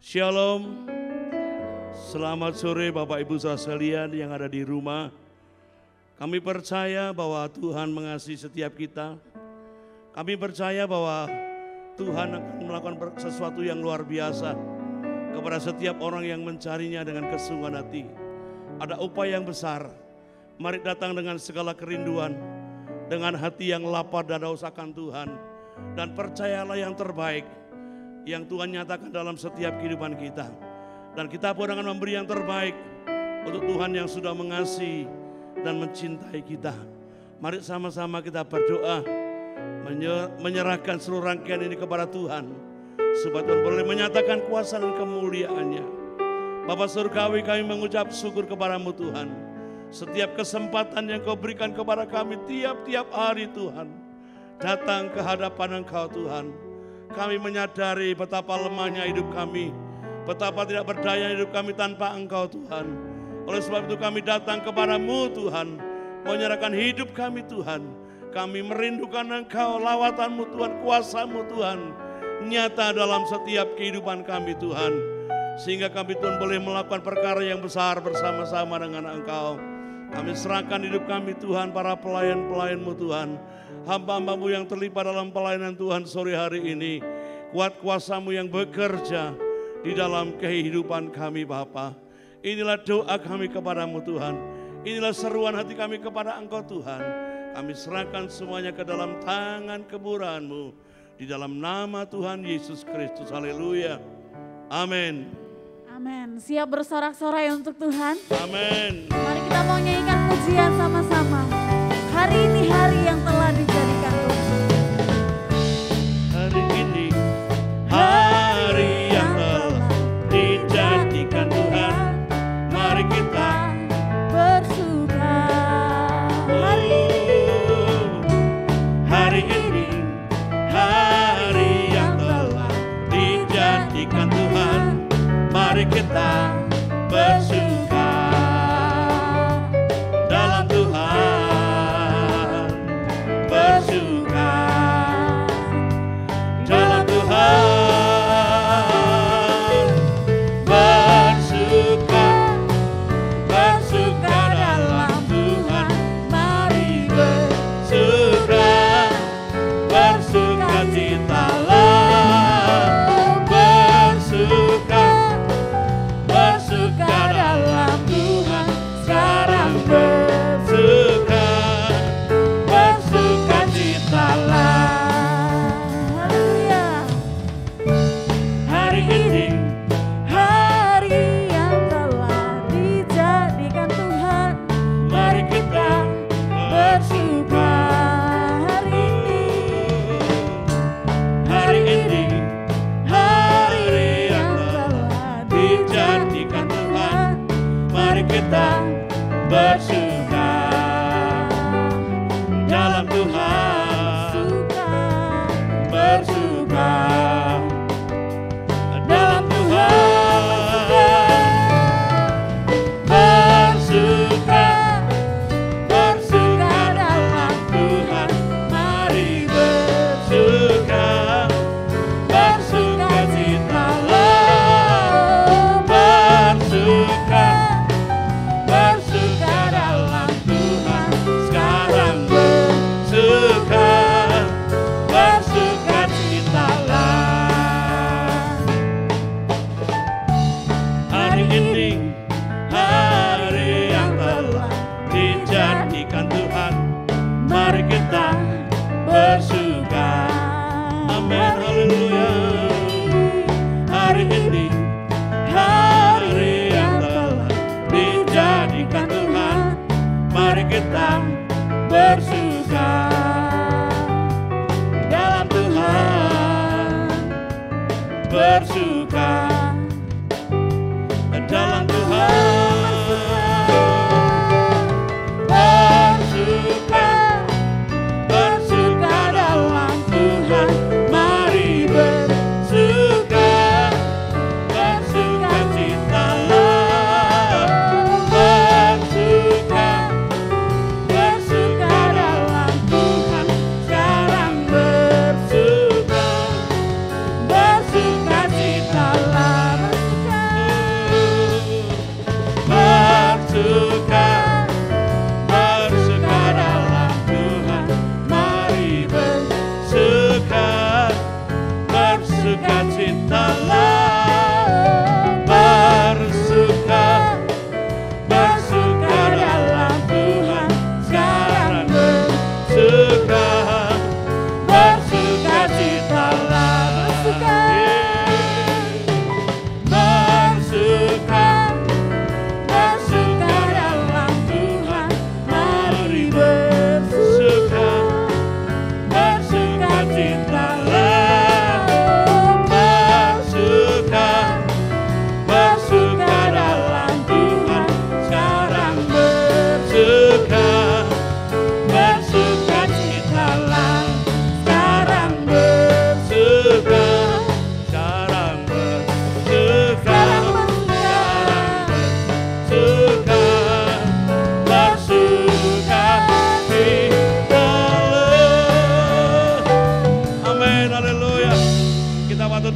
Shalom, selamat sore Bapak Ibu saudara sekalian yang ada di rumah. Kami percaya bahwa Tuhan mengasihi setiap kita. Kami percaya bahwa Tuhan akan melakukan sesuatu yang luar biasa kepada setiap orang yang mencarinya dengan kesungguhan hati. Ada upaya yang besar. Mari datang dengan segala kerinduan, dengan hati yang lapar dan haus akan Tuhan. Dan percayalah yang terbaik yang Tuhan nyatakan dalam setiap kehidupan kita. Dan kita pun akan memberi yang terbaik untuk Tuhan yang sudah mengasihi dan mencintai kita. Mari sama-sama kita berdoa, menyerahkan seluruh rangkaian ini kepada Tuhan, supaya Tuhan boleh menyatakan kuasa dan kemuliaan-Nya. Bapa Surgawi, kami mengucap syukur kepadamu Tuhan. Setiap kesempatan yang Kau berikan kepada kami tiap-tiap hari Tuhan, datang ke hadapan Engkau Tuhan. Kami menyadari betapa lemahnya hidup kami, betapa tidak berdaya hidup kami tanpa Engkau Tuhan. Oleh sebab itu kami datang kepadamu Tuhan, menyerahkan hidup kami Tuhan. Kami merindukan Engkau, lawatanmu Tuhan, kuasamu Tuhan, nyata dalam setiap kehidupan kami Tuhan. Sehingga kami Tuhan boleh melakukan perkara yang besar bersama-sama dengan Engkau. Kami serahkan hidup kami Tuhan, para pelayan-pelayan-Mu Tuhan. Hamba-Hamba-Mu yang terlibat dalam pelayanan Tuhan sore hari ini. Kuat kuasa-Mu yang bekerja di dalam kehidupan kami Bapa. Inilah doa kami kepadamu Tuhan. Inilah seruan hati kami kepada Engkau Tuhan. Kami serahkan semuanya ke dalam tangan kemurahan-Mu. Di dalam nama Tuhan Yesus Kristus. Haleluya. Amin. Amin. Siap bersorak-sorai untuk Tuhan? Amin. Mari kita mau nyanyikan pujian sama-sama. Hari ini hari yang telah dijadikan Tuhan. Hari ini hari yang telah dijadikan Tuhan. Mari kita bersuka. hari ini hari yang telah dijadikan Tuhan. Mari kita bersuka dalam Tuhan, bersuka dalam Tuhan, bersuka, bersuka dalam Tuhan. Mari bersuka, bersuka citalah, bersuka, bersuka dalam Tuhan. Sekarang bersuka, bersuka citalah. Haleluya. Hari ini Hari yang telah dijadikan Tuhan. mari kita Bersuka hari ini hari yang telah dijadikan Tuhan. Mari kita bersuka dalam Tuhan, bersuka dalam Tuhan, bersuka, bersuka dalam Tuhan. Mari bersuka, bersuka citalah, bersuka, bersuka dalam Tuhan. Sekarang bersuka, bersuka citalah. Hari ini hari yang telah dijadikan Tuhan. Mari kita bersuka. Amin, haleluya. Hari ini hari yang telah dijadikan Tuhan. Mari kita bersuka dalam Tuhan, bersuka dalam Tuhan, bersuka, bersuka dalam Tuhan. Mari bersuka, bersuka citalah, bersuka, bersuka dalam Tuhan. Sekarang bersuka, bersuka citalah.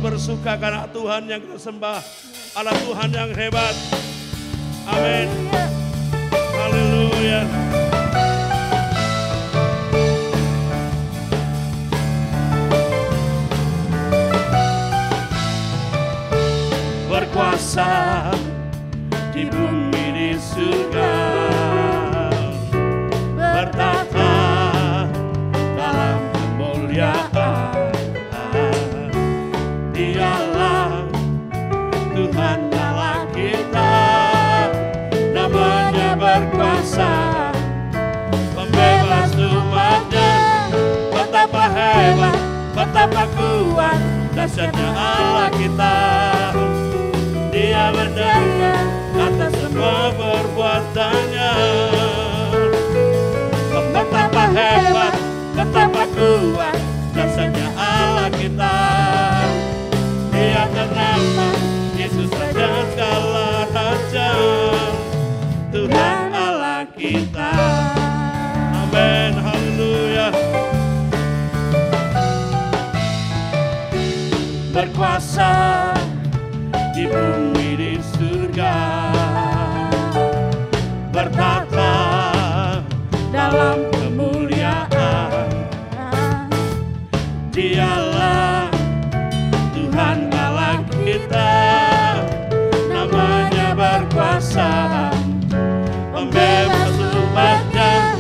bersuka karena Tuhan yang kita sembah adalah Tuhan yang hebat. Amin. Haleluya. Berkuasa di bumi di surga, bertata dalam kemuliaan. Dialah Tuhan Allah kita, namanya berkuasa, pembebas umatnya. Betapa hebat, betapa kuat, dahsyatnya Allah kita. Dia berdaya atas semua perbuatannya. Betapa hebat, betapa kuat, dahsyatnya Allah kita. Dia ternama Yesus Raja segala raja, Tuhan Allah kita. Amin, haleluya. Berkuasa di bumi di surga, bertata dalam kemuliaan. Dialah Tuhan Allah kita, namanya berkuasa, pembebas umatnya.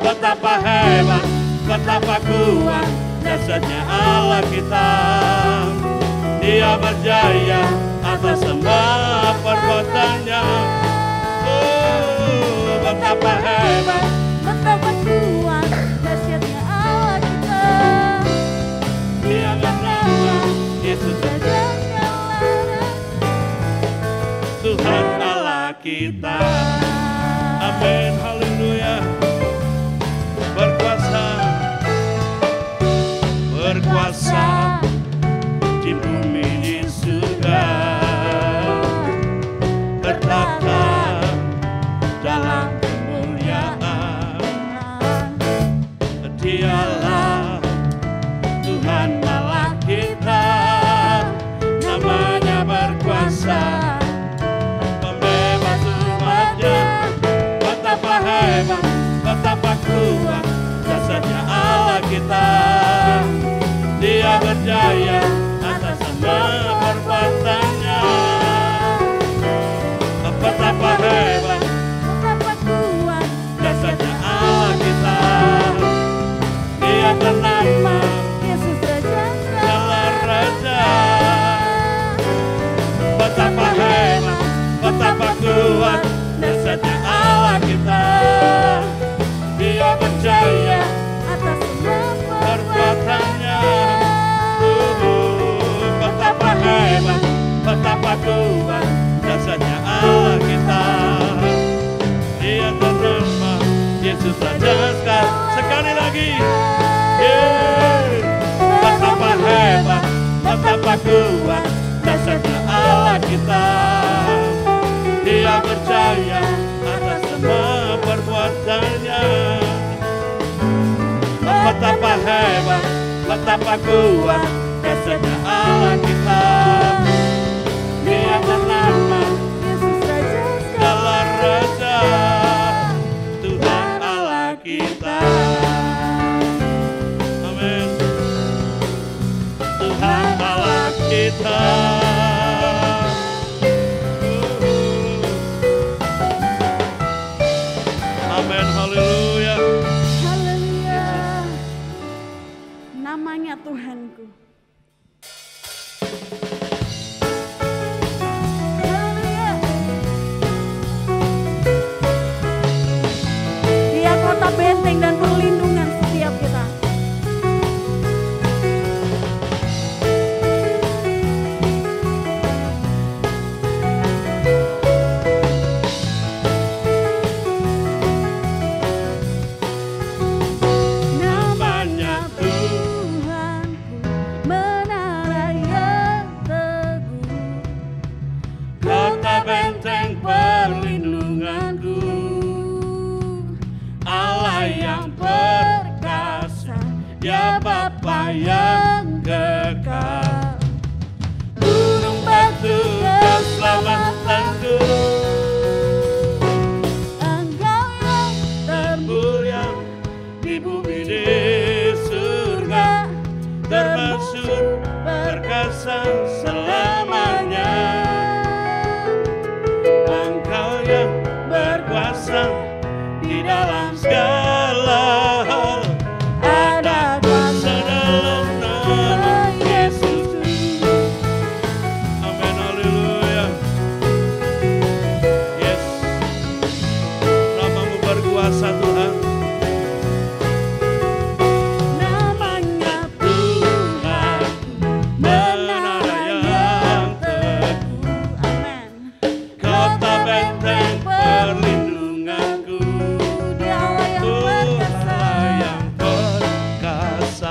Betapa hebat, betapa kuat, dahsyatnya Allah kita. Dia berjaya atas semua perbuatannya. Oh, betapa hebat, betapa kuat, dahsyatnya Allah kita. Dia bernama Yesus Raja segala raja, Tuhan Allah kita. Amin, haleluya. Berkuasa, berkuasa di bumi di surga, bertata dalam kemuliaan. Dialah Tuhan Allah kita, namanya berkuasa, pembebas umatnya. Betapa hebat, betapa kuat, dahsyatnya Allah kita. Dia berjaya atas semua perbuatannya. Betapa hebat, betapa kuat, dahsyatnya Allah kita. Dia ternama Yesus Raja segala raja. Betapa hebat, betapa kuat, dahsyatnya Allah kita. Dia berjaya atas semua perbuatannya. Betapa hebat, betapa kuat, dahsyatnya Allah kita. Dia ternama Yesus Raja sekali lagi. Betapa hebat, betapa kuat, dahsyatnya Allah kita. Dia berjaya atas semua perbuatannya. Betapa hebat, betapa kuat, dahsyatnya Allah kita. Dia ternama Yesus Raja segala raja, Tuhan Allah kita. Amin. Tuhan Allah kita. Amin, haleluya. Haleluya. Namanya Tuhanku. Haleluya. Dia kota benteng dan perlindungan setiap kita. Namanya Tuhanku, menara yang teguh, kota benteng perlindunganku, Allah yang perkasa, Dia Bapa yang kekal. batu keselamatanku. Engkau yang Termulia di bumi di surga, termasuk perkasa selamanya. Engkau yang berkuasa di dalam segala hal. Ada kuasa dalam nama Yesus. Amin, haleluya. Yes, namamu berkuasa Tuhan. namanya Tuhan, menara yang teguh. Amin. Kota benteng perlindunganku, Dia Allah yang perkasa, yang perkasa,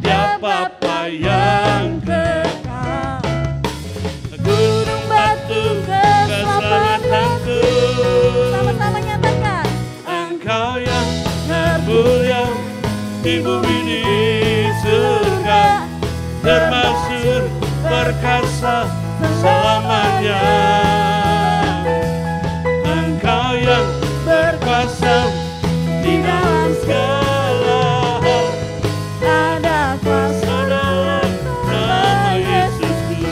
Dia Bapa yang kekal. gunung batu keselamatanku. Sama-sama nyatakan, Engkau yang termulia di bumi di surga, termasuk perkasa selamanya. Engkau yang berkuasa di dalam segala hal. ada kuasa dalam nama Yesusku.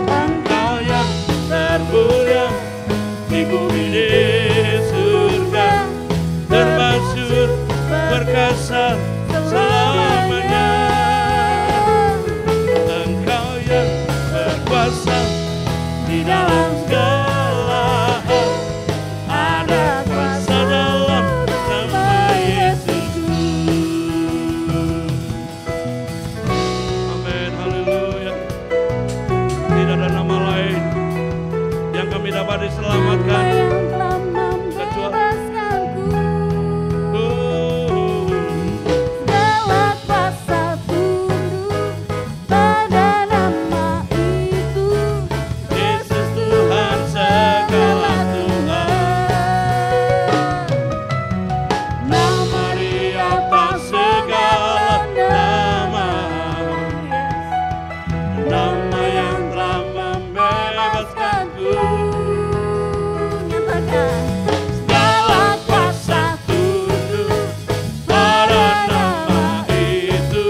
Engkau yang termulia di bumi di surga, termasuk perkasa selamanya. Engkau yang berkuasa di dalam segala hal. Ada kuasa dalam nama Yesusku. Amin, haleluya. Tidak ada nama lain yang kami dapat diselamatkan. yang telah membebaskanku. Segala kuasa tunduk pada nama itu, Yesus Tuhan segala Tuhan. Nama di atas segala nama, nama yang telah membebaskanku. Nyatakan, Segala kuasa tunduk pada nama itu,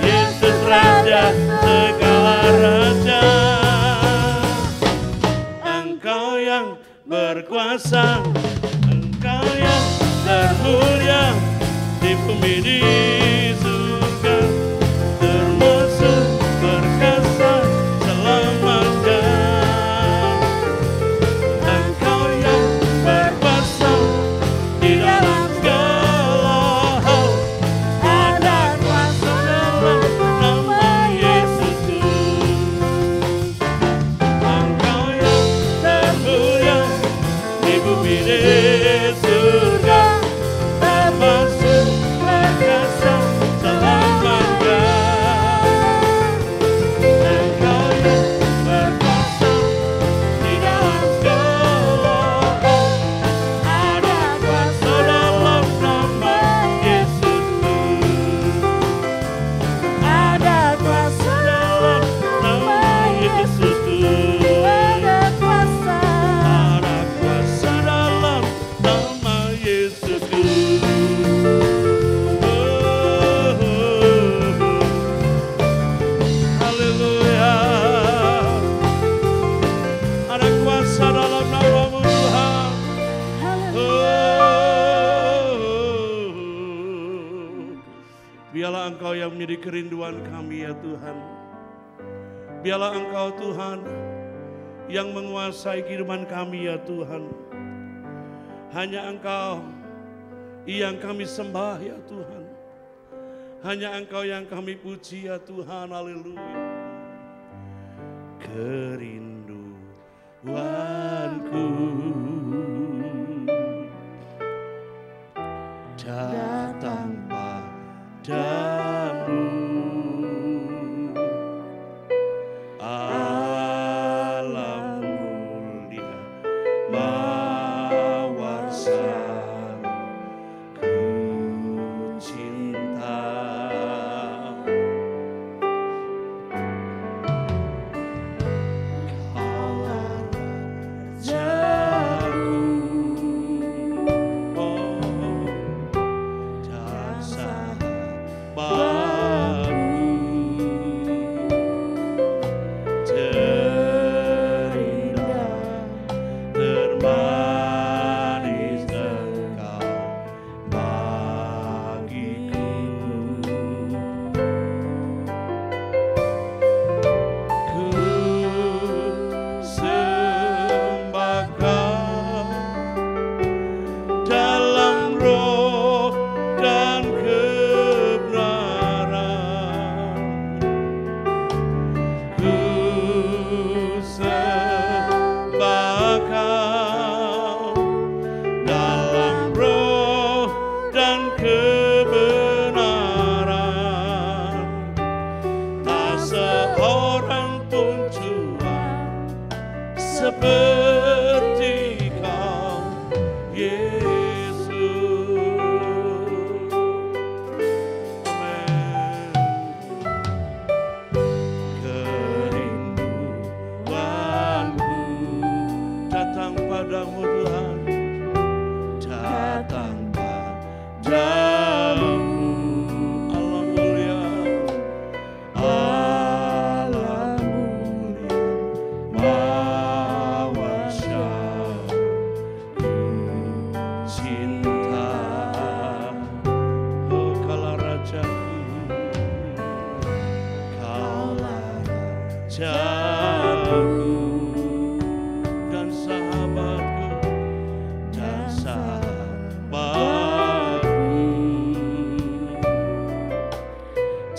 Yesus Raja segala raja. Engkau yang berkuasa, Engkau yang termulia di bumi di surga, termasuk perkasa selamanya. Engkau yang berkuasa di dalam segala hal. Ada kuasa dalam nama Yesusku. Engkau yang termulia di bumi di surga, termasuk perkasa selamanya. Engkau yang berkuasa di dalam segala hal. Ada kuasa dalam nama Yesusku. Ada kuasa dalam nama Yesusku. ada kuasa. Ada kuasa dalam nama Yesusku. Haleluya. Ada kuasa dalam namamu Tuhan. Biarlah Engkau yang menjadi kerinduan kami ya Tuhan. Biarlah Engkau Tuhan yang menguasai kehidupan kami ya Tuhan. Hanya Engkau yang kami sembah ya Tuhan. Hanya Engkau yang kami puji ya Tuhan. Haleluya. Kerinduanku datang padamu, alam mulia mawarsan ku cinta.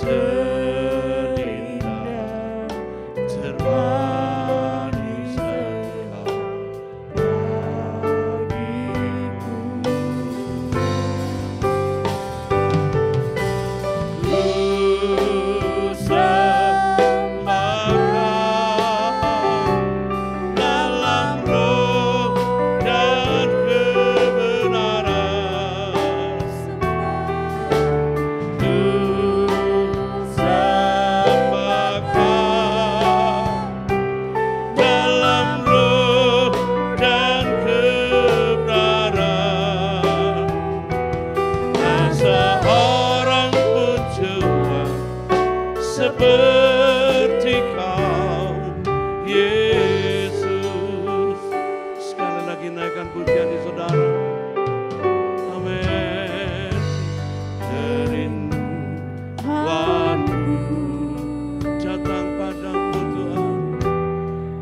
terindah, termanis Engkau bagiku. Ku sembah Kau dalam roh dan kebenaran. Ku sembah Kau dalam roh dan kebenaran. Tak seorang pun Tuhan seperti Kau, Yesus. Sekali lagi naikkan pujian di saudara. Amin. Kerinduanku datang padamu Tuhan,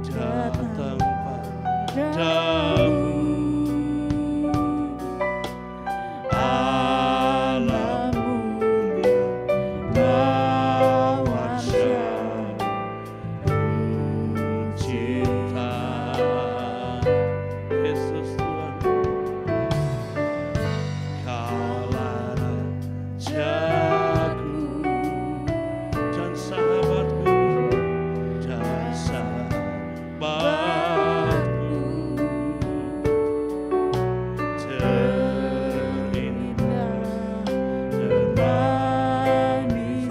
datang padamu. Alammu dahsyat, ku cinta Yesus Tuhan. Kaulah rajaku dan sahabatku dan sahabatku, terindah dan manis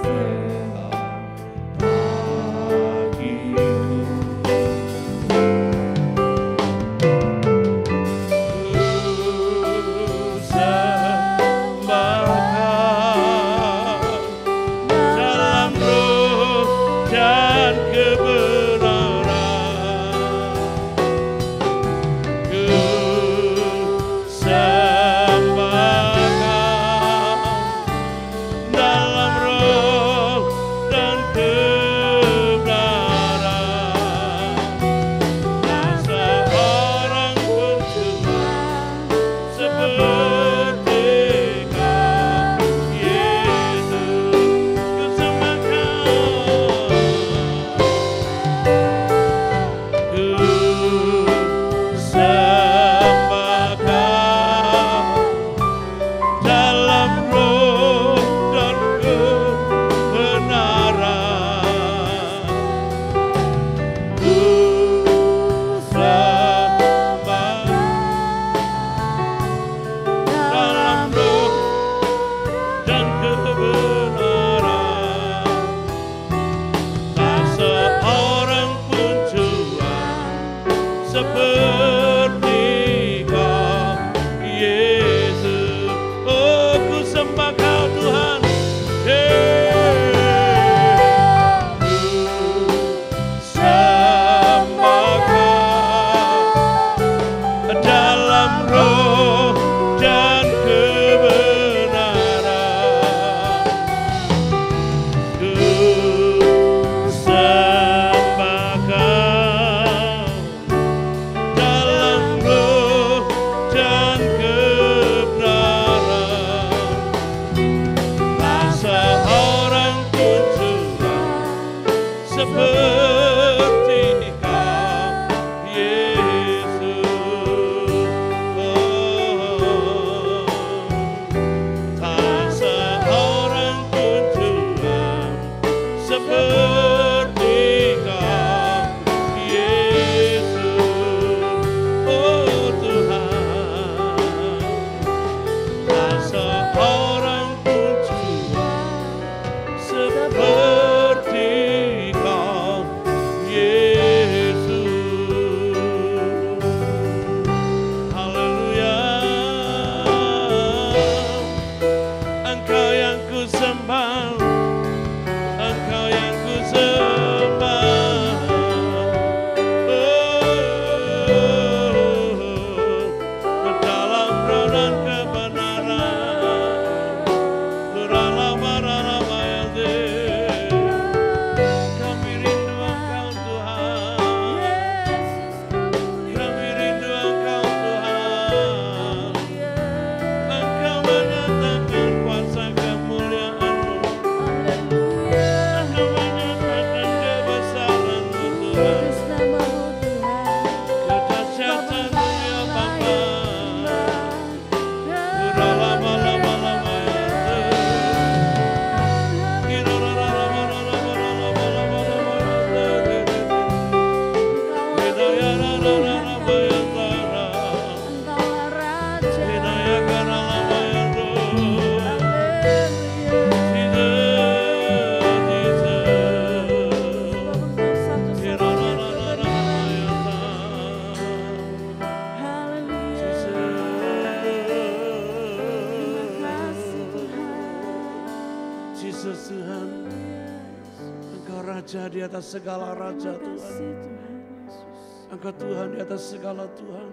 Raja di atas segala raja Terima Tuhan. kasih Tuhan Yesus. Engkau Tuhan di atas segala Tuhan.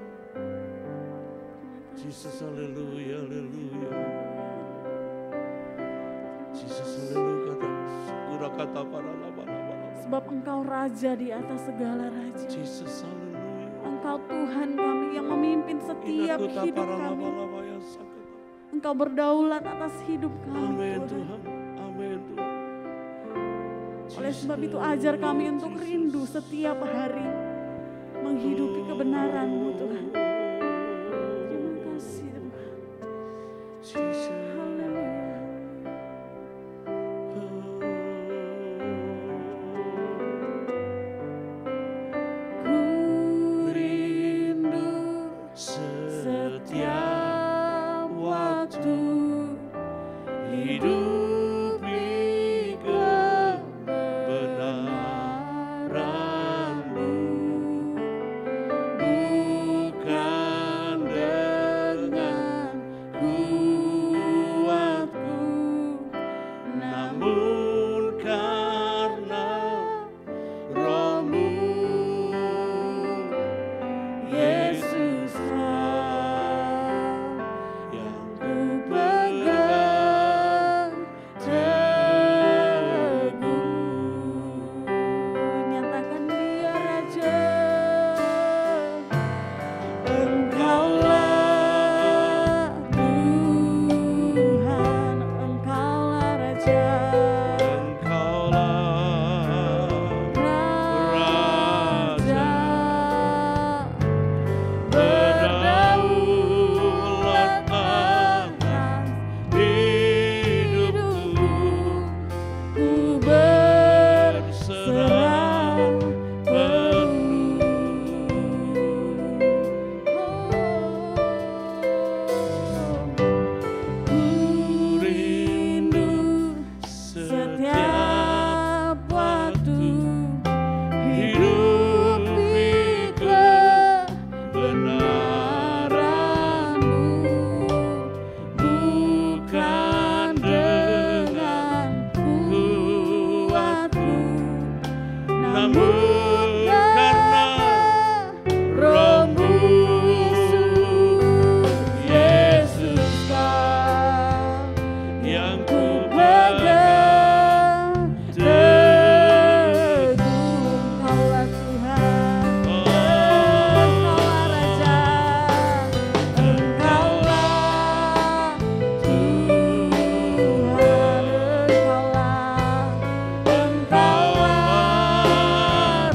Jesus, haleluya, haleluya. Jesus, haleluya. Udah kata para laba-laba. Sebab Engkau Raja di atas segala raja. Jesus, haleluya. Engkau Tuhan kami yang memimpin setiap Inakuta hidup para kami. laba-laba yang sakit. Engkau berdaulat atas hidup kami Amin Tuhan. Tuhan, amin Tuhan. Oleh sebab itu ajar kami untuk rindu setiap hari menghidupi kebenaran-Mu Tuhan. Terima kasih Tuhan. Jesus. Haleluya. Ku rindu setiap waktu hidupi kebenaran-Mu, bukan dengan kuatku, namun karena Roh-Mu, Yesus Kau yang ku pegang teguh. Nyatakan Dia Raja, Engkaulah Tuhan, Engkaulah Raja, Raja, berdaulat atas hidupku, ku berserah penuh. Ku rindu setiap waktu hidupi kebenaran-Mu, bukan dengan kuatku, namun karena Roh-Mu, Yesus Kau yang ku pegang teguh. Engkaulah Tuhan, Engkaulah Raja, Engkaulah Tuhan, Engkaulah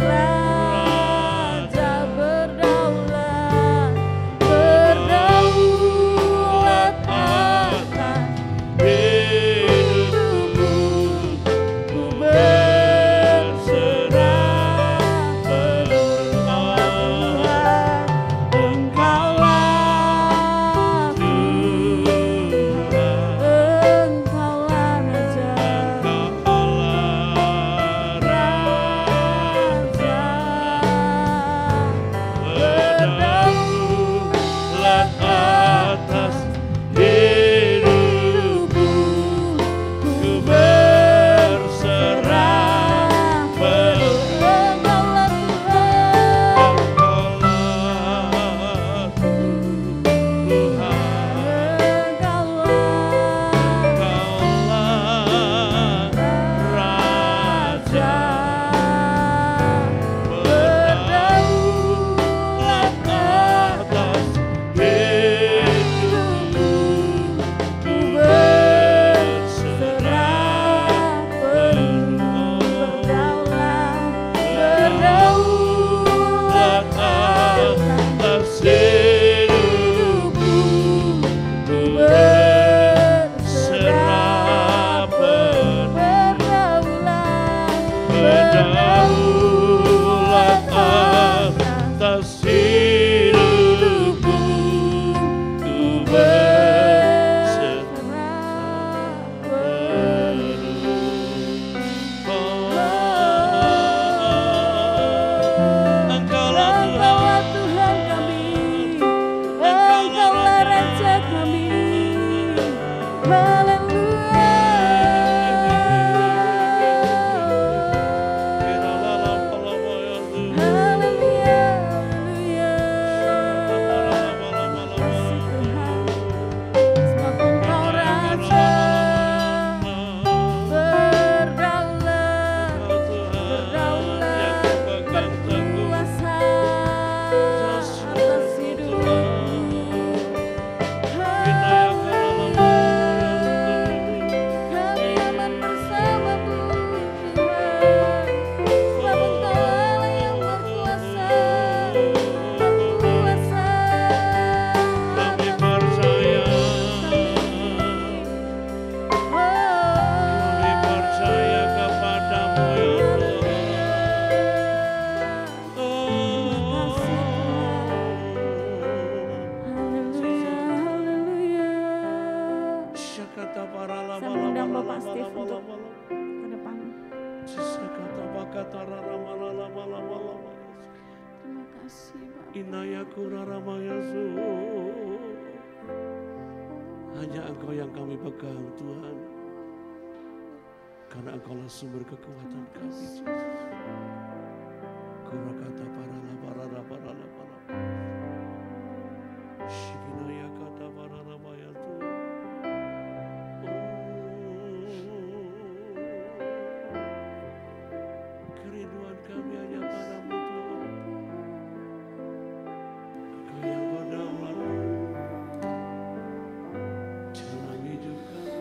Terima kasih Bapak. Hanya Engkau yang kami pegang Tuhan. Karena Engkaulah sumber kekuatan kami. Kurakata parala parala parala parala. Shikinaya kata parala baya Tuhan. Kerinduan kami hanya padamu Tuhan. Engkau yang berdaulat dalam hidup kami.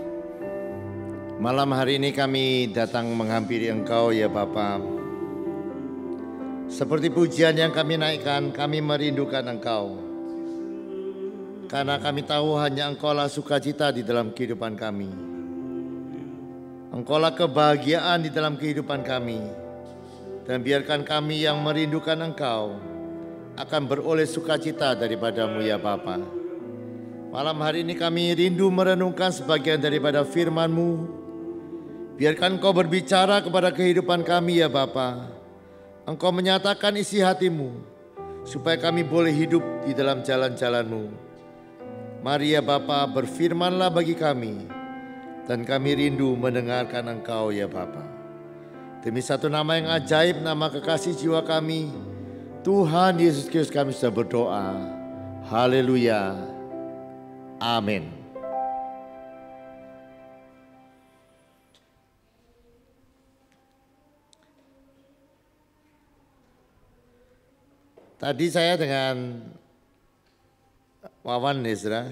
Malam hari ini kami datang menghampiri Engkau ya Bapa. Seperti pujian yang kami naikkan, kami merindukan Engkau. Karena kami tahu hanya Engkaulah sukacita di dalam kehidupan kami. Engkaulah kebahagiaan di dalam kehidupan kami. Dan biarkan kami yang merindukan Engkau akan beroleh sukacita daripadamu ya Bapa. Malam hari ini kami rindu merenungkan sebagian daripada firman-Mu. Biarkan Engkau berbicara kepada kehidupan kami ya Bapa. Engkau menyatakan isi hati-Mu supaya kami boleh hidup di dalam jalan-jalan-Mu. Mari ya Bapa, berfirmanlah bagi kami dan kami rindu mendengarkan Engkau ya Bapa. Demi satu nama yang ajaib, nama kekasih jiwa kami, Tuhan Yesus Kristus kami sudah berdoa. Haleluya. Amin. Tadi saya dengan Wawan Nezra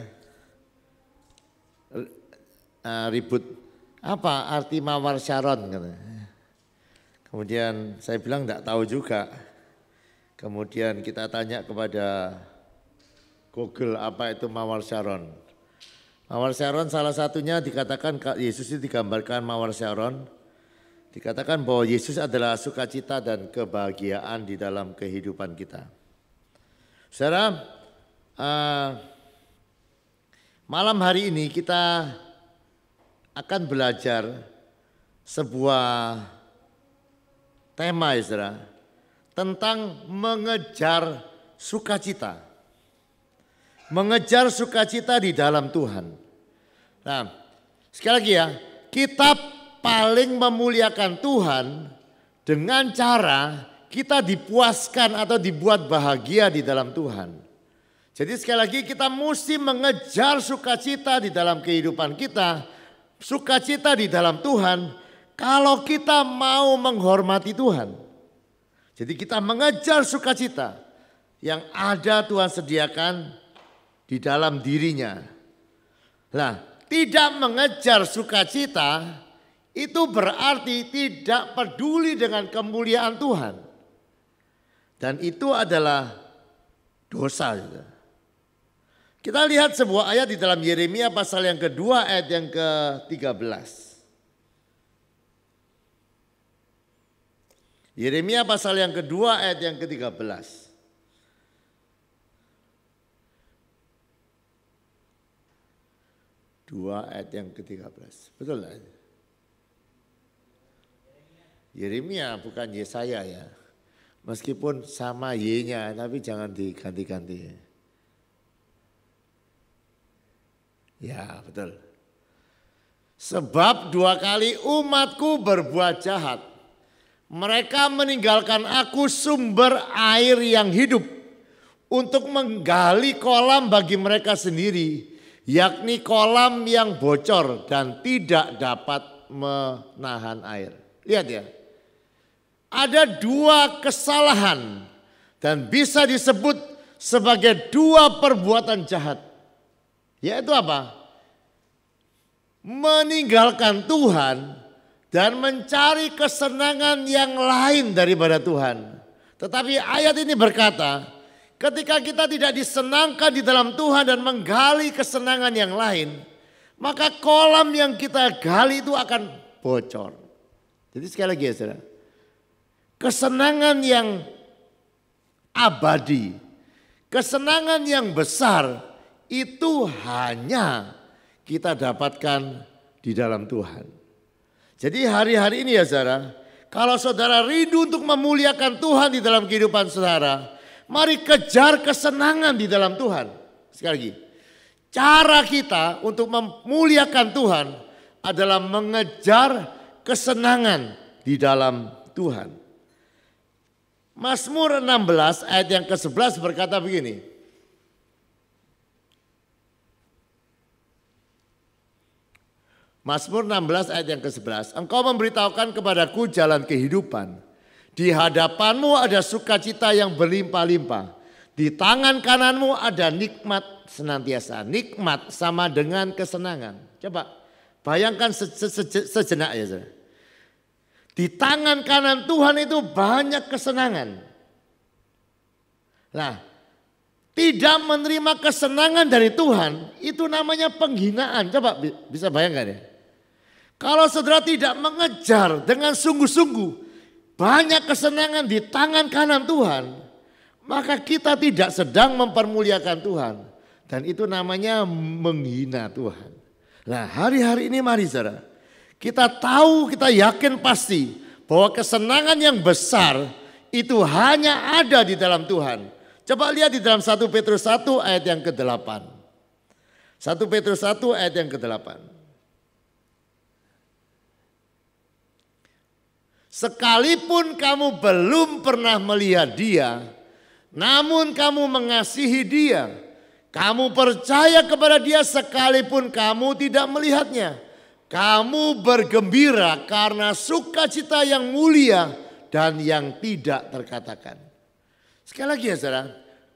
ribut apa arti mawar Sharon. Kemudian saya bilang enggak tahu juga. Kemudian kita tanya kepada Google apa itu mawar Sharon. Mawar Sharon salah satunya dikatakan Yesus itu digambarkan mawar Sharon. Dikatakan bahwa Yesus adalah sukacita dan kebahagiaan di dalam kehidupan kita. Saudara, malam hari ini kita akan belajar sebuah tema ya saudara, tentang mengejar sukacita. Mengejar sukacita di dalam Tuhan. Nah, sekali lagi ya, kita paling memuliakan Tuhan dengan cara kita dipuaskan atau dibuat bahagia di dalam Tuhan. Jadi sekali lagi kita mesti mengejar sukacita di dalam kehidupan kita. Sukacita di dalam Tuhan kalau kita mau menghormati Tuhan. Jadi kita mengejar sukacita yang ada Tuhan sediakan di dalam dirinya. Nah, tidak mengejar sukacita itu berarti tidak peduli dengan kemuliaan Tuhan. Dan itu adalah dosa. Kita lihat sebuah ayat di dalam Yeremia pasal yang kedua ayat yang ke-13. Yeremia pasal yang kedua ayat yang ke-13. Dua ayat yang ke-13. Betul lah. Yeremia bukan Yesaya ya. Meskipun sama Y-nya tapi jangan diganti-ganti. Ya betul. Sebab 2 kali umatku berbuat jahat. Mereka meninggalkan aku sumber air yang hidup. Untuk menggali kolam bagi mereka sendiri. Yakni kolam yang bocor dan tidak dapat menahan air. Lihat ya. Ada 2 kesalahan dan bisa disebut sebagai 2 perbuatan jahat. Yaitu apa? Meninggalkan Tuhan dan mencari kesenangan yang lain daripada Tuhan. Tetapi ayat ini berkata, ketika kita tidak disenangkan di dalam Tuhan dan menggali kesenangan yang lain, maka kolam yang kita gali itu akan bocor. Jadi sekali lagi ya saudara. Kesenangan yang abadi, kesenangan yang besar itu hanya kita dapatkan di dalam Tuhan. Jadi hari-hari ini ya saudara, kalau saudara rindu untuk memuliakan Tuhan di dalam kehidupan saudara, mari kejar kesenangan di dalam Tuhan. Sekali lagi, cara kita untuk memuliakan Tuhan adalah mengejar kesenangan di dalam Tuhan. Mazmur 16 ayat yang ke-11 berkata begini. Mazmur 16 ayat yang ke-11. Engkau memberitahukan kepadaku jalan kehidupan. Di hadapanmu ada sukacita yang berlimpah-limpah. Di tangan kananmu ada nikmat senantiasa. Nikmat sama dengan kesenangan. Coba bayangkan sejenak ya saudara. Di tangan kanan Tuhan itu banyak kesenangan. Nah, tidak menerima kesenangan dari Tuhan itu namanya penghinaan. Coba bisa bayangkan ya. Kalau saudara tidak mengejar dengan sungguh-sungguh banyak kesenangan di tangan kanan Tuhan, maka kita tidak sedang mempermuliakan Tuhan. Dan itu namanya menghina Tuhan. Nah, hari-hari ini mari saudara, kita tahu, kita yakin pasti bahwa kesenangan yang besar itu hanya ada di dalam Tuhan. Coba lihat di dalam 1 Petrus 1 ayat yang ke-8. 1 Petrus 1 ayat yang ke-8. Sekalipun kamu belum pernah melihat Dia, namun kamu mengasihi Dia. Kamu percaya kepada Dia sekalipun kamu tidak melihatnya. Kamu bergembira karena sukacita yang mulia dan yang tidak terkatakan. Sekali lagi ya saudara,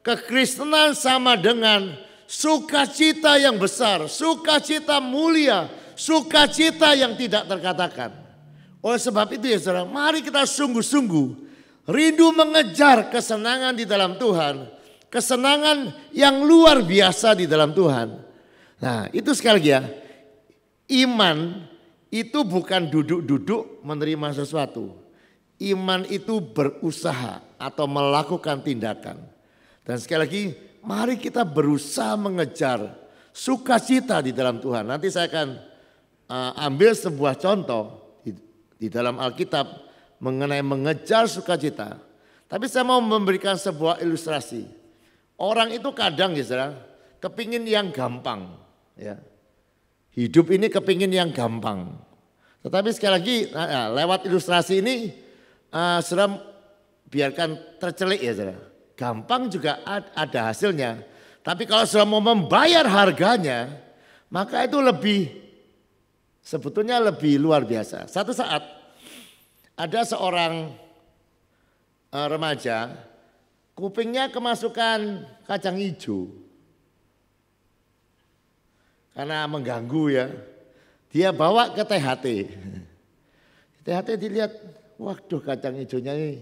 kekristenan sama dengan sukacita yang besar, sukacita mulia, sukacita yang tidak terkatakan. Oleh sebab itu ya saudara, mari kita sungguh-sungguh rindu mengejar kesenangan di dalam Tuhan. Kesenangan yang luar biasa di dalam Tuhan. Nah itu sekali lagi ya, iman itu bukan duduk-duduk menerima sesuatu. Iman itu berusaha atau melakukan tindakan. Dan sekali lagi, mari kita berusaha mengejar sukacita di dalam Tuhan. Nanti saya akan ambil sebuah contoh di dalam Alkitab mengenai mengejar sukacita. Tapi saya mau memberikan sebuah ilustrasi. Orang itu kadang ya saudara, kepingin yang gampang. Ya. Hidup ini kepingin yang gampang. Tetapi sekali lagi lewat ilustrasi ini saudara biarkan tercelik ya saudara. Gampang juga ada hasilnya. Tapi kalau saudara mau membayar harganya, maka itu sebetulnya lebih luar biasa. Satu saat ada seorang remaja, kupingnya kemasukan kacang hijau. Karena mengganggu ya. Dia bawa ke THT. THT dilihat, waduh kacang hijaunya ini.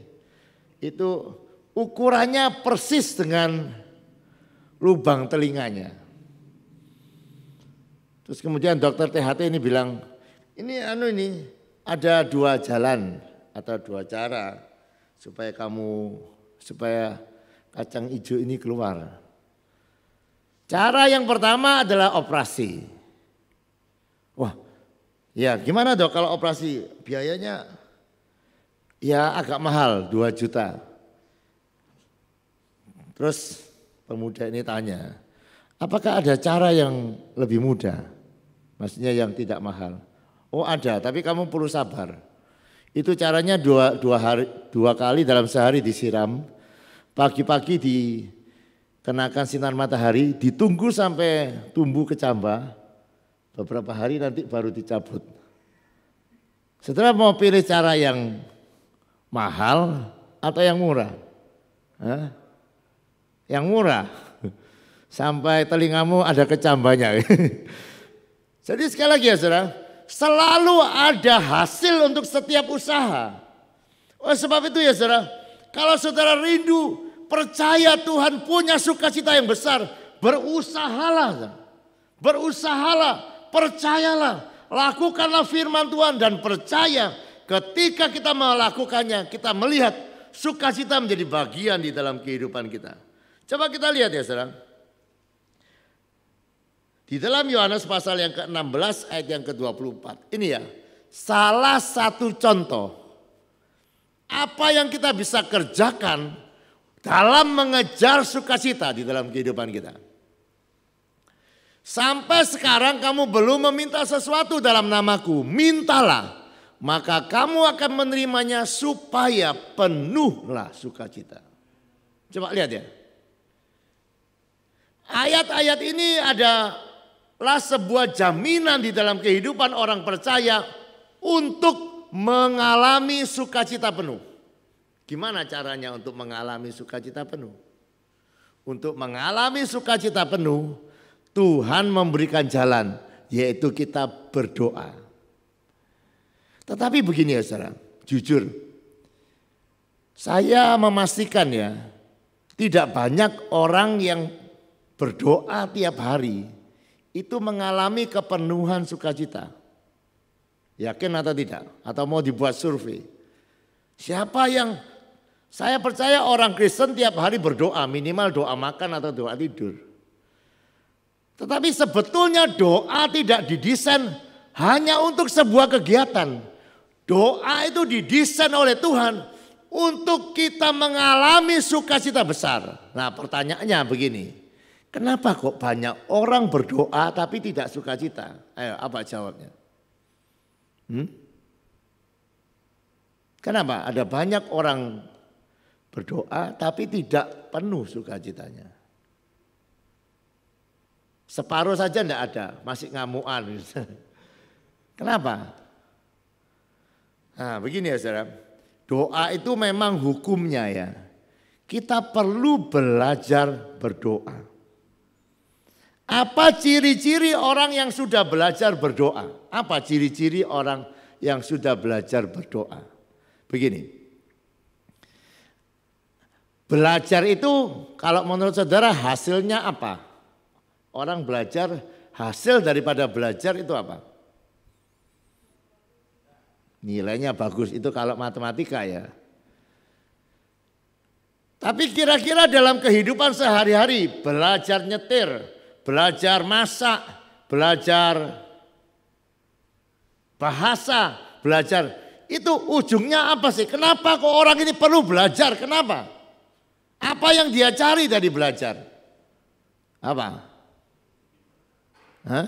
Itu ukurannya persis dengan lubang telinganya. Terus kemudian dokter THT ini bilang, ini ada dua jalan atau dua cara supaya kacang hijau ini keluar. Cara yang pertama adalah operasi. Wah, ya gimana dok kalau operasi? Biayanya ya agak mahal, 2 juta. Terus pemuda ini tanya, apakah ada cara yang lebih mudah? Maksudnya yang tidak mahal. Oh ada, tapi kamu perlu sabar. Itu caranya dua kali dalam sehari disiram. Pagi-pagi dikenakan sinar matahari, ditunggu sampai tumbuh kecambah. Beberapa hari nanti baru dicabut. Setelah mau pilih cara yang mahal atau yang murah? Hah? Yang murah. Sampai telingamu ada kecambahnya. Jadi sekali lagi ya saudara, selalu ada hasil untuk setiap usaha. Oleh sebab itu ya saudara, kalau saudara rindu, percaya Tuhan punya sukacita yang besar, berusahalah. Berusahalah, percayalah, lakukanlah firman Tuhan dan percaya ketika kita melakukannya, kita melihat sukacita menjadi bagian di dalam kehidupan kita. Coba kita lihat ya saudara. Di dalam Yohanes pasal yang ke-16 ayat yang ke-24. Ini ya, salah satu contoh apa yang kita bisa kerjakan dalam mengejar sukacita di dalam kehidupan kita. Sampai sekarang kamu belum meminta sesuatu dalam namaku, mintalah. Maka kamu akan menerimanya supaya penuhlah sukacita. Coba lihat ya. Ayat-ayat ini adalah sebuah jaminan di dalam kehidupan orang percaya untuk mengalami sukacita penuh. Gimana caranya untuk mengalami sukacita penuh? Untuk mengalami sukacita penuh, Tuhan memberikan jalan, yaitu kita berdoa. Tetapi begini ya saudara, jujur, saya memastikan ya, tidak banyak orang yang berdoa tiap hari itu mengalami kepenuhan sukacita. Yakin atau tidak? Atau mau dibuat survei? Siapa yang, saya percaya orang Kristen tiap hari berdoa, minimal doa makan atau doa tidur. Tetapi sebetulnya doa tidak didesain hanya untuk sebuah kegiatan. Doa itu didesain oleh Tuhan untuk kita mengalami sukacita besar. Nah pertanyaannya begini, kenapa kok banyak orang berdoa tapi tidak sukacita? Ayo apa jawabnya? Kenapa ada banyak orang berdoa tapi tidak penuh sukacitanya? Separuh saja enggak ada, masih ngamuan. Kenapa? Nah begini ya saudara, doa itu memang hukumnya ya. Kita perlu belajar berdoa. Apa ciri-ciri orang yang sudah belajar berdoa? Apa ciri-ciri orang yang sudah belajar berdoa? Begini, belajar itu kalau menurut saudara hasilnya apa? Orang belajar, hasil daripada belajar itu apa? Nilainya bagus, itu kalau matematika ya. Tapi kira-kira dalam kehidupan sehari-hari, belajar nyetir, belajar masak, belajar bahasa, belajar, itu ujungnya apa sih? Kenapa kok orang ini perlu belajar? Kenapa? Apa yang dia cari dari belajar? Apa? Hah?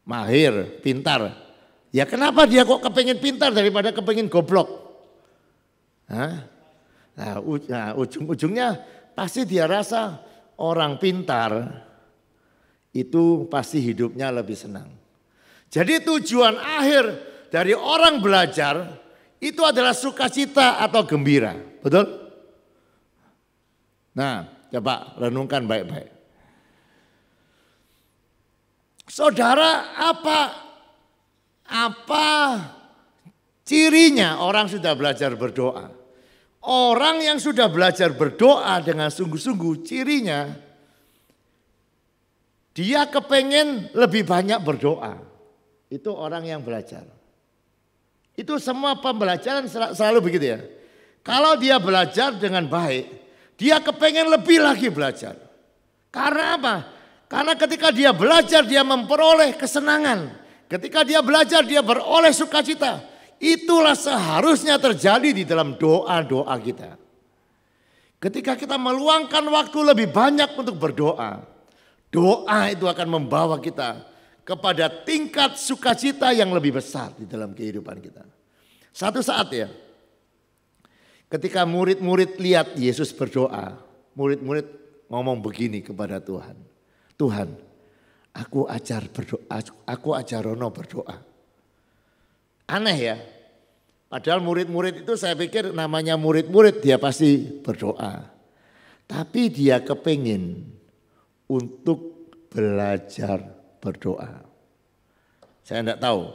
Mahir, pintar. Ya kenapa dia kok kepengen pintar daripada kepengen goblok? Hah? Nah ujung-ujungnya pasti dia rasa orang pintar itu pasti hidupnya lebih senang. Jadi tujuan akhir dari orang belajar itu adalah sukacita atau gembira. Betul? Nah coba renungkan baik-baik. Saudara, apa cirinya orang sudah belajar berdoa? Orang yang sudah belajar berdoa dengan sungguh-sungguh cirinya dia kepengen lebih banyak berdoa. Itu orang yang belajar. Itu semua pembelajaran selalu begitu ya. Kalau dia belajar dengan baik, dia kepengen lebih lagi belajar. Karena apa? Karena ketika dia belajar dia memperoleh kesenangan. Ketika dia belajar dia beroleh sukacita. Itulah seharusnya terjadi di dalam doa-doa kita. Ketika kita meluangkan waktu lebih banyak untuk berdoa. Doa itu akan membawa kita kepada tingkat sukacita yang lebih besar di dalam kehidupan kita. Satu saat ya. Ketika murid-murid lihat Yesus berdoa. Murid-murid ngomong begini kepada Tuhan. Tuhan, aku ajar Rono berdoa. Aneh ya. Padahal murid-murid itu saya pikir namanya murid-murid dia pasti berdoa. Tapi dia kepingin untuk belajar berdoa. Saya tidak tahu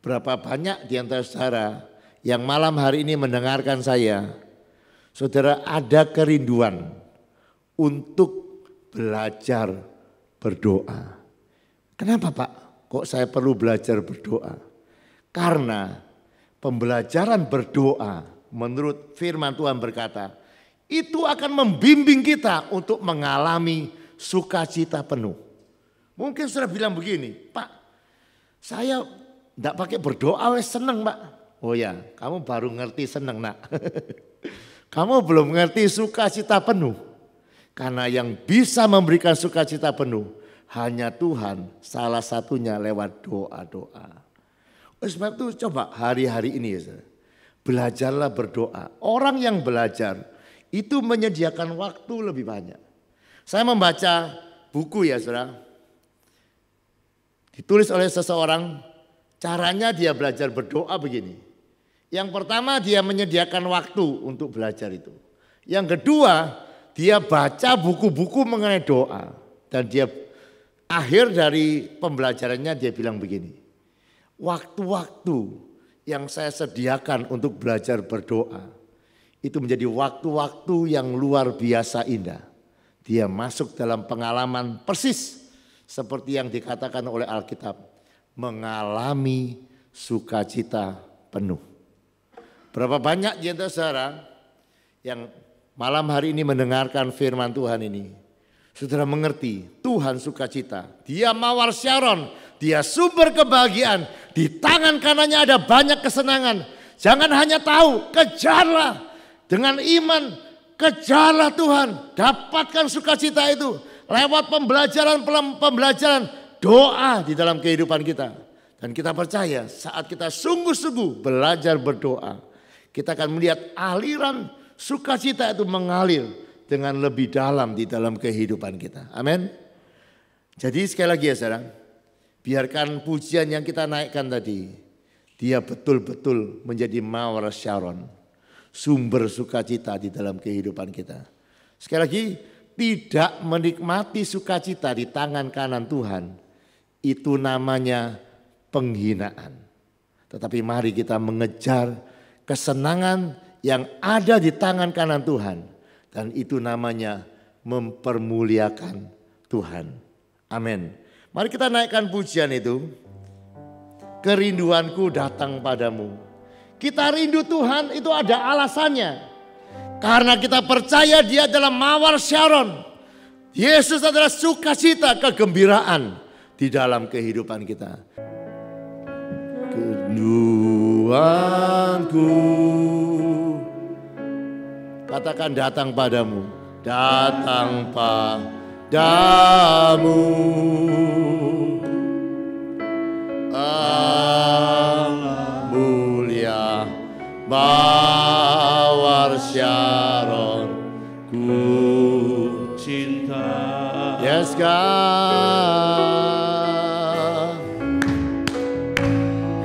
berapa banyak di antara saudara yang malam hari ini mendengarkan saya. Saudara ada kerinduan untuk belajar berdoa. Kenapa Pak? Kok saya perlu belajar berdoa? Karena pembelajaran berdoa menurut firman Tuhan berkata, itu akan membimbing kita untuk mengalami sukacita penuh. Mungkin sudah bilang begini, Pak, saya tidak pakai berdoa, senang Pak. Oh ya, kamu baru ngerti senang nak. Kamu belum ngerti sukacita penuh. Karena yang bisa memberikan sukacita penuh hanya Tuhan, salah satunya lewat doa-doa. Oleh sebab itu coba hari-hari ini ya, belajarlah berdoa. Orang yang belajar itu menyediakan waktu lebih banyak. Saya membaca buku ya saudara, ditulis oleh seseorang, caranya dia belajar berdoa begini. Yang pertama dia menyediakan waktu untuk belajar itu. Yang kedua dia baca buku-buku mengenai doa. Dan dia akhir dari pembelajarannya dia bilang begini. Waktu-waktu yang saya sediakan untuk belajar berdoa itu menjadi waktu-waktu yang luar biasa indah. Dia masuk dalam pengalaman persis seperti yang dikatakan oleh Alkitab. Mengalami sukacita penuh. Berapa banyak di antara saudara yang malam hari ini mendengarkan firman Tuhan ini. Saudara mengerti Tuhan sukacita. Dia mawar Syaron, dia sumber kebahagiaan. Di tangan kanannya ada banyak kesenangan. Jangan hanya tahu, kejarlah. Dengan iman, kejarlah Tuhan. Dapatkan sukacita itu. Lewat pembelajaran doa di dalam kehidupan kita. Dan kita percaya saat kita sungguh-sungguh belajar berdoa. Kita akan melihat aliran sukacita itu mengalir dengan lebih dalam di dalam kehidupan kita. Amin. Jadi sekali lagi ya saudara, biarkan pujian yang kita naikkan tadi, dia betul-betul menjadi mawar Syaron, sumber sukacita di dalam kehidupan kita. Sekali lagi, tidak menikmati sukacita di tangan kanan Tuhan, itu namanya penghinaan. Tetapi mari kita mengejar kesenangan yang ada di tangan kanan Tuhan. Dan itu namanya mempermuliakan Tuhan. Amin. Mari kita naikkan pujian itu. Kerinduanku datang padamu. Kita rindu Tuhan itu ada alasannya. Karena kita percaya dia adalah mawar Syaron. Yesus adalah sukacita, kegembiraan di dalam kehidupan kita. Kerinduanku, katakan datang padamu, datang padamu. Allah mulia mawar Syaron, ku cinta. Yes God.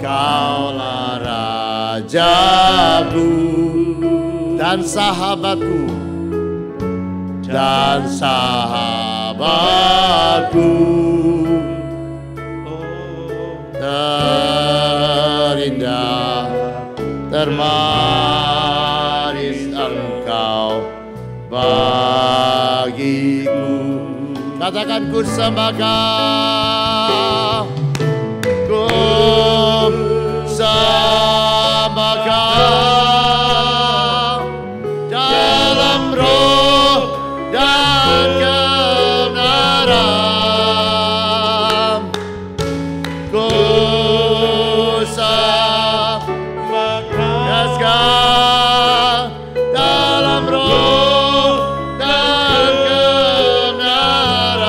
Kaulah Rajaku dan sahabatku, dan sahabatku, terindah, termanis engkau bagiku. Katakan ku sembah Kau, ku sembah Kau dalam roh dan kebenaran. Ku sembah Kau dalam roh dan kebenaran.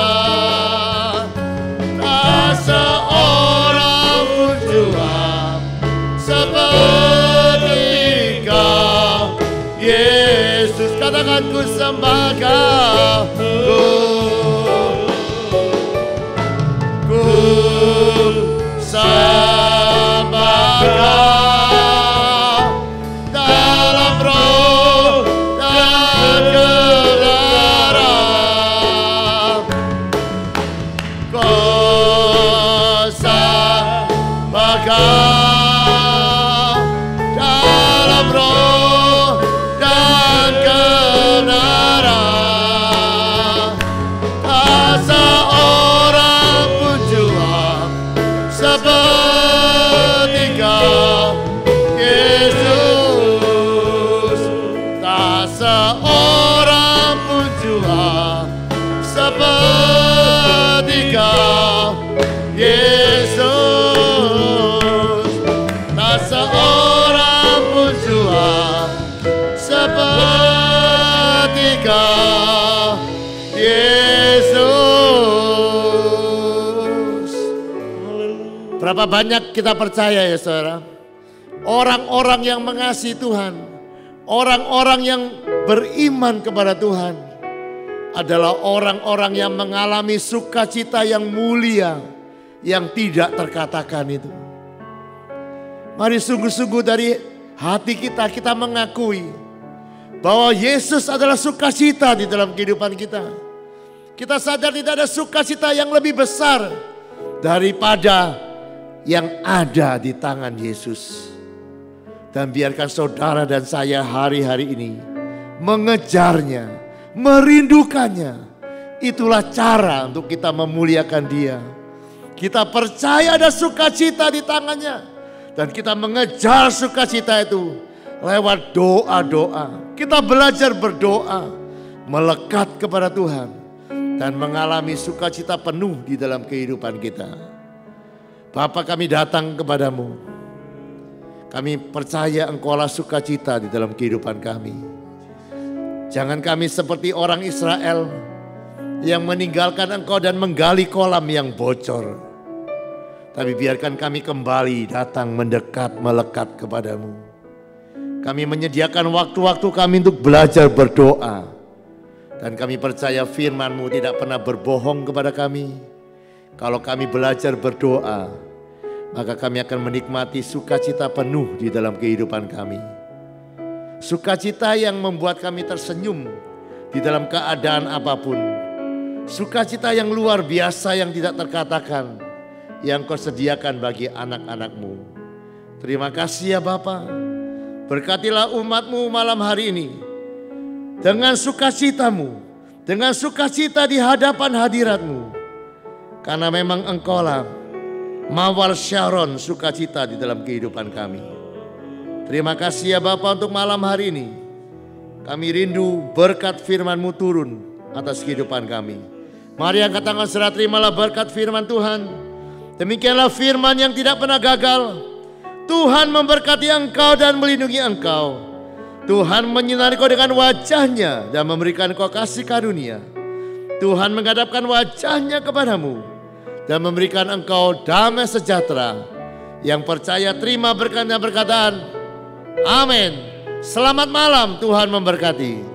Tak seorang pun Tuhan seperti Kau, Yesus. Katakan ku sembah Kau, ku sembah Kau dalam roh dan kebenaran. Ku sembah Kau dalam roh dan kebenaran. Tak seorang pun Tuhan seperti Kau, Yesus. Tak seorang pun Tuhan seperti Kau, Yesus. Tak seorang Berapa banyak kita percaya ya saudara, orang-orang yang mengasihi Tuhan, orang-orang yang beriman kepada Tuhan adalah orang-orang yang mengalami sukacita yang mulia, yang tidak terkatakan itu. Mari sungguh-sungguh dari hati kita mengakui bahwa Yesus adalah sukacita di dalam kehidupan kita. Kita sadar tidak ada sukacita yang lebih besar daripada yang ada di tangan Yesus. Dan biarkan saudara dan saya hari-hari ini mengejarnya, merindukannya. Itulah cara untuk kita memuliakan Dia. Kita percaya ada sukacita di tangannya. Dan kita mengejar sukacita itu lewat doa-doa. Kita belajar berdoa, melekat kepada Tuhan, dan mengalami sukacita penuh di dalam kehidupan kita. Bapa, kami datang kepadamu. Kami percaya Engkaulah sukacita di dalam kehidupan kami. Jangan kami seperti orang Israel yang meninggalkan Engkau dan menggali kolam yang bocor. Tapi biarkan kami kembali datang mendekat, melekat kepadamu. Kami menyediakan waktu-waktu kami untuk belajar berdoa. Dan kami percaya firman-Mu tidak pernah berbohong kepada kami. Kalau kami belajar berdoa, maka kami akan menikmati sukacita penuh di dalam kehidupan kami. Sukacita yang membuat kami tersenyum di dalam keadaan apapun. Sukacita yang luar biasa yang tidak terkatakan, yang Kau sediakan bagi anak-anak-Mu. Terima kasih ya Bapa. Berkatilah umat-Mu malam hari ini dengan sukacita-Mu, dengan sukacita di hadapan hadirat-Mu. Karena memang Engkaulah mawar Syaron sukacita di dalam kehidupan kami. Terima kasih ya Bapa untuk malam hari ini. Kami rindu berkat firman-Mu turun atas kehidupan kami. Mari angkat tangan saudara, terimalah berkat firman Tuhan. Demikianlah firman yang tidak pernah gagal. Tuhan memberkati engkau dan melindungi engkau. Tuhan menyinari kau dengan wajah-Nya dan memberikan kau kasih karunia. Tuhan menghadapkan wajah-Nya kepadamu dan memberikan engkau damai sejahtera. Yang percaya terima berkat dan perkataan. Amin. Selamat malam, Tuhan memberkati.